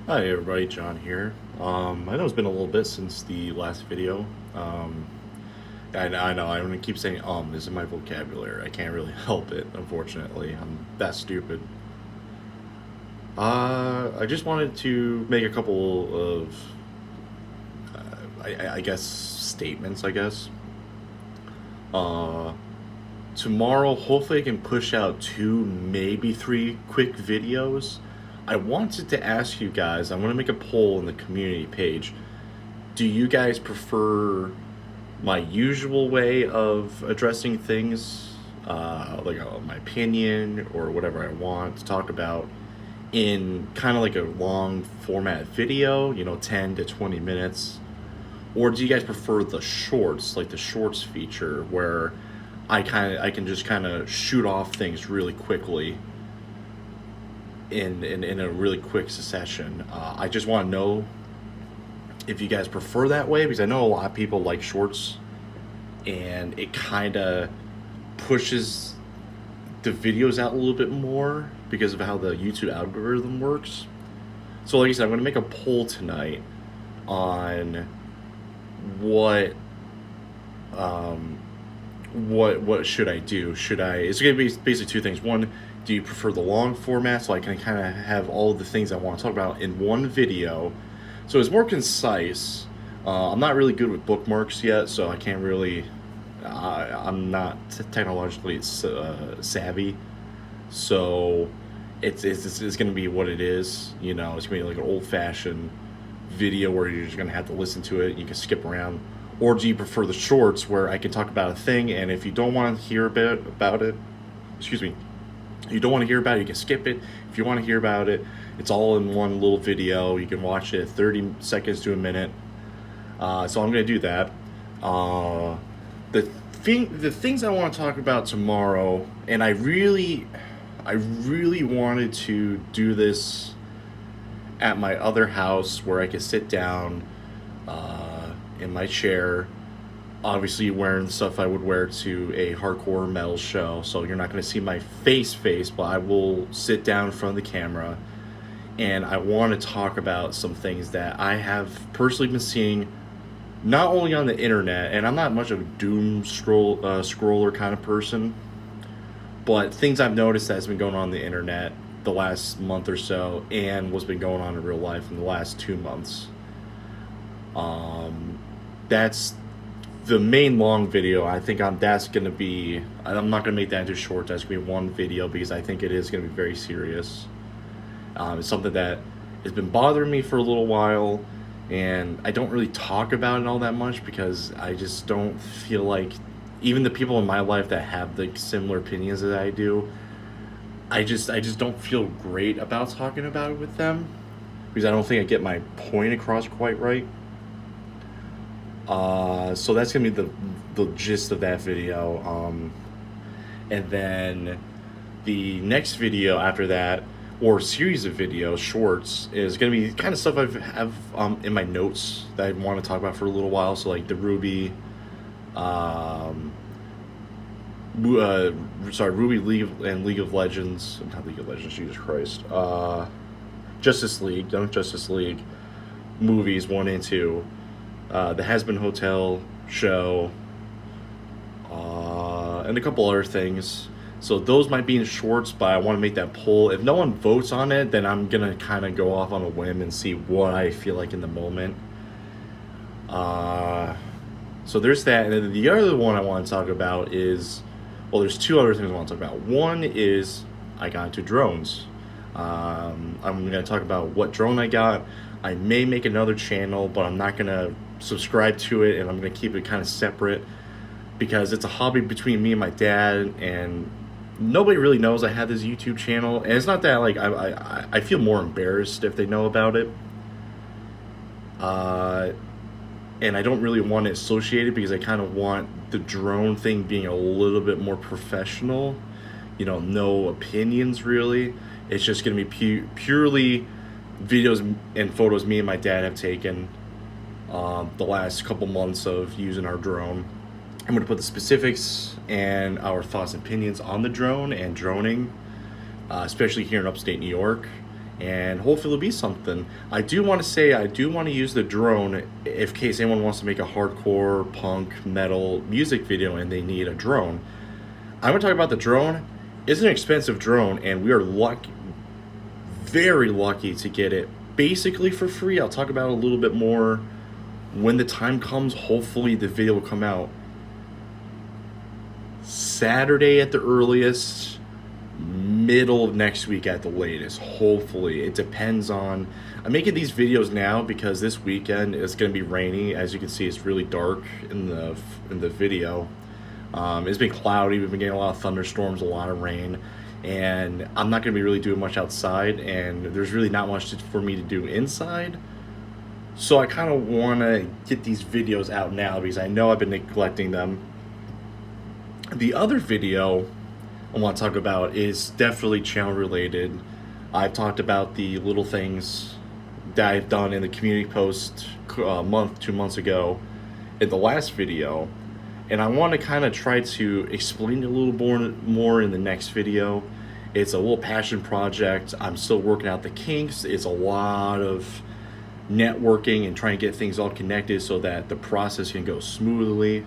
Hi everybody, John here. I know it's been a little bit since the last video. Um, I know I'm gonna keep saying this is my vocabulary. I can't really help it, unfortunately. I'm that stupid. I just wanted to make a couple of, I guess, statements. I guess. Uh, Tomorrow, hopefully, I can push out two, maybe three quick videos. I wanted to ask you guys. I'm gonna make a poll in the community page. Do you guys prefer my usual way of addressing things, my opinion or whatever I want to talk about, in kind of like a long format video, 10 to 20 minutes? Or do you guys prefer the shorts, like the shorts feature, where I can just kind of shoot off things really quickly in a really quick succession? I just want to know if you guys prefer that way, because I know a lot of people like shorts and it kind of pushes the videos out a little bit more because of how the YouTube algorithm works. So, like I said, I'm going to make a poll tonight on what um, what should I do? Should I? It's going to be basically two things. One, do you prefer the long format so I can kind of have all the things I want to talk about in one video? So it's more concise. I'm not really good with bookmarks yet, so I can't really. I'm not technologically savvy, so it's going to be what it is. It's going to be like an old fashioned video where you're just going to have to listen to it. You can skip around. Or do you prefer the shorts where I can talk about a thing, and if you don't want to hear a bit about it, excuse me, you don't want to hear about it, you can skip it. If you want to hear about it, it's all in one little video. You can watch it 30 seconds to a minute. So I'm going to do that. Uh, the things I want to talk about tomorrow, and I really wanted to do this at my other house where I could sit down in my chair, obviously wearing the stuff I would wear to a hardcore metal show. So you're not going to see my face, but I will sit down in front of the camera, and I want to talk about some things that I have personally been seeing, not only on the internet, and I'm not much of a scroller kind of person, but things I've noticed that's been going on the internet the last month or so, and what's been going on in real life in the last 2 months. Um, that's the main long video. I think that's gonna be. I'm not gonna make that into short. That's gonna be one video because I think it is gonna be very serious. It's something that has been bothering me for a little while, and I don't really talk about it all that much because I just don't feel like, even the people in my life that have the similar opinions that I do, I just don't feel great about talking about it with them because I don't think I get my point across quite right. So that's gonna be the gist of that video. And then the next video after that, or series of videos, shorts, is gonna be kind of stuff have in my notes that I want to talk about for a little while. So like the Ruby, um, Ruby League and League of Legends, not League of Legends, Jesus Christ, Justice League, Dunk Justice League movies 1 and 2, the Has Been Hotel show, and a couple other things. So those might be in shorts, but I want to make that poll. If no one votes on it, then I'm gonna kind of go off on a whim and see what I feel like in the moment. Uh, so there's that, and then the other one I want to talk about is, well, there's two other things I want to talk about. One is I got into drones. I'm gonna talk about what drone I got. I may make another channel, but I'm not gonna subscribe to it, and I'm gonna keep it kind of separate because it's a hobby between me and my dad, and nobody really knows I have this YouTube channel. And it's not that like I feel more embarrassed if they know about it. Uh, and I don't really want it associated because I kind of want the drone thing being a little bit more professional. No opinions really. It's just gonna be purely videos and photos me and my dad have taken the last couple months of using our drone. I'm going to put the specifics and our thoughts and opinions on the drone and droning, especially here in upstate New York. and hopefully it'll be something. I do want to say I do want to use the drone if case anyone wants to make a hardcore punk metal music video and they need a drone. I'm going to talk about the drone. It's an expensive drone, and we are lucky, very lucky to get it basically for free. I'll talk about it a little bit more when the time comes. Hopefully the video will come out Saturday at the earliest, middle of next week at the latest. Hopefully. It depends on, I'm making these videos now because this weekend is going to be rainy. As you can see, it's really dark in the video. It's been cloudy. We've been getting a lot of thunderstorms, a lot of rain, and I'm not going to be really doing much outside, and there's really not much for me to do inside. So I kind of want to get these videos out now because I know I've been neglecting them. The other video I want to talk about is definitely channel related. I've talked about the little things that I've done in the community post a month, 2 months ago in the last video. And I want to kind of try to explain it a little more in the next video. It's a little passion project. I'm still working out the kinks. It's a lot of networking and trying to get things all connected so that the process can go smoothly.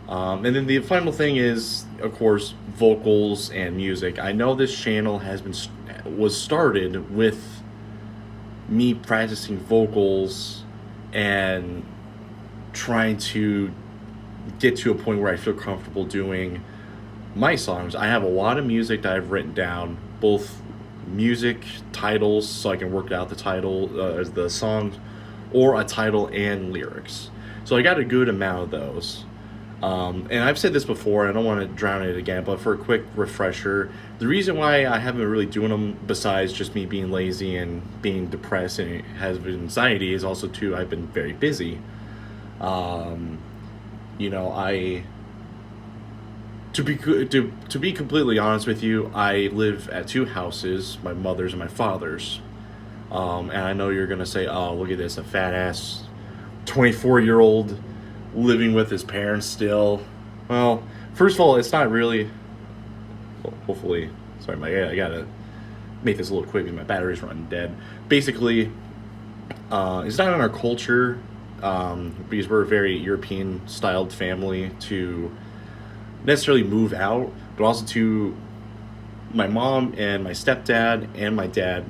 And then the final thing is, of course, vocals and music. I know this channel was started with me practicing vocals and trying to get to a point where I feel comfortable doing my songs. I have a lot of music that I've written down, both music titles so I can work out the title, the song, or a title and lyrics. So I got a good amount of those. And I've said this before, I don't want to drown it again, but for a quick refresher, the reason why I haven't been really doing them, besides just me being lazy and being depressed and has anxiety, is also too I've been very busy. You know, to be completely honest with you, I live at 2 houses, my mother's and my father's. And I know you're gonna say, "Oh, look at this, a fat ass 24-year-old living with his parents still." Well, first of all, it's not really. Well, hopefully, sorry, I gotta make this a little quick because my battery's running dead. Basically, it's not in our culture. Because we're a very European-styled family to necessarily move out, but also to my mom and my stepdad and my dad.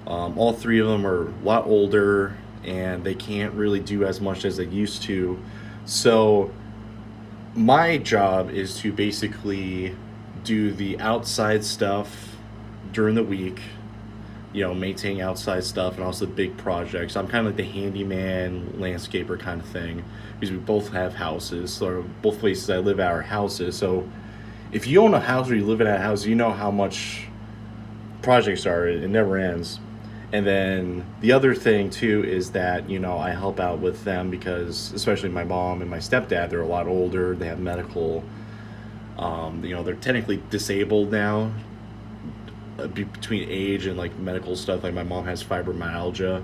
All 3 of them are a lot older, and they can't really do as much as they used to. So my job is to basically do the outside stuff during the week, you know, maintaining outside stuff and also the big projects. I'm kind of like the handyman, landscaper kind of thing, because we both have houses. So both places I live at are houses. So if you own a house or you live in a house, you know how much projects are. It never ends. And then the other thing too is that, you know, I help out with them because, especially my mom and my stepdad, they're a lot older. They have medical, you know, they're technically disabled now. Between age and like medical stuff, like my mom has fibromyalgia,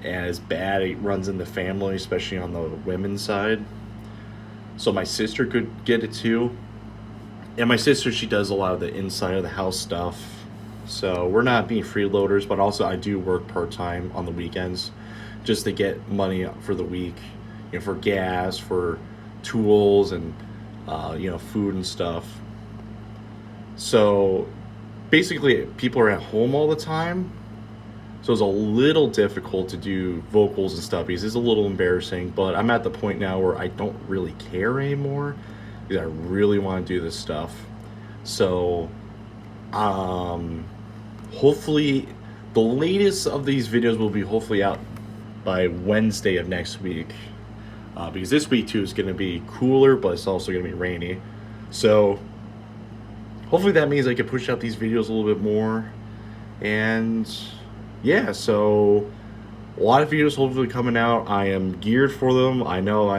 and it's bad. It runs in the family, especially on the women's side. So my sister could get it too, and my sister, she does a lot of the inside of the house stuff. So we're not being freeloaders, but also I do work part-time on the weekends just to get money for the week, you know, for gas, for tools, and you know, food and stuff. So basically people are at home all the time, so it's a little difficult to do vocals and stuff because it's a little embarrassing, but I'm at the point now where I don't really care anymore because I really want to do this stuff. So hopefully the latest of these videos will be hopefully out by Wednesday of next week, because this week too is going to be cooler, but it's also going to be rainy. So hopefully that means I can push out these videos a little bit more. And yeah, so a lot of videos hopefully coming out. I am geared for them. I know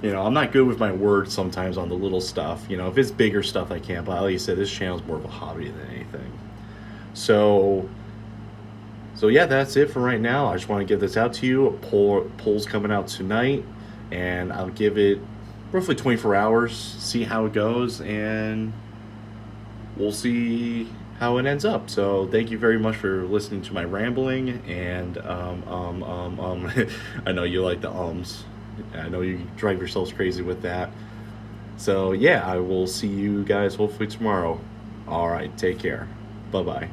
you know, I'm not good with my words sometimes on the little stuff. You know, if it's bigger stuff, I can't. But like I said, this channel is more of a hobby than anything. So yeah, that's it for right now. I just want to give this out to you. A poll's coming out tonight, and I'll give it roughly 24 hours, see how it goes, and we'll see how it ends up. So thank you very much for listening to my rambling. And I know you like the ums. I know you drive yourselves crazy with that. So yeah, I will see you guys hopefully tomorrow. All right, take care. Bye bye.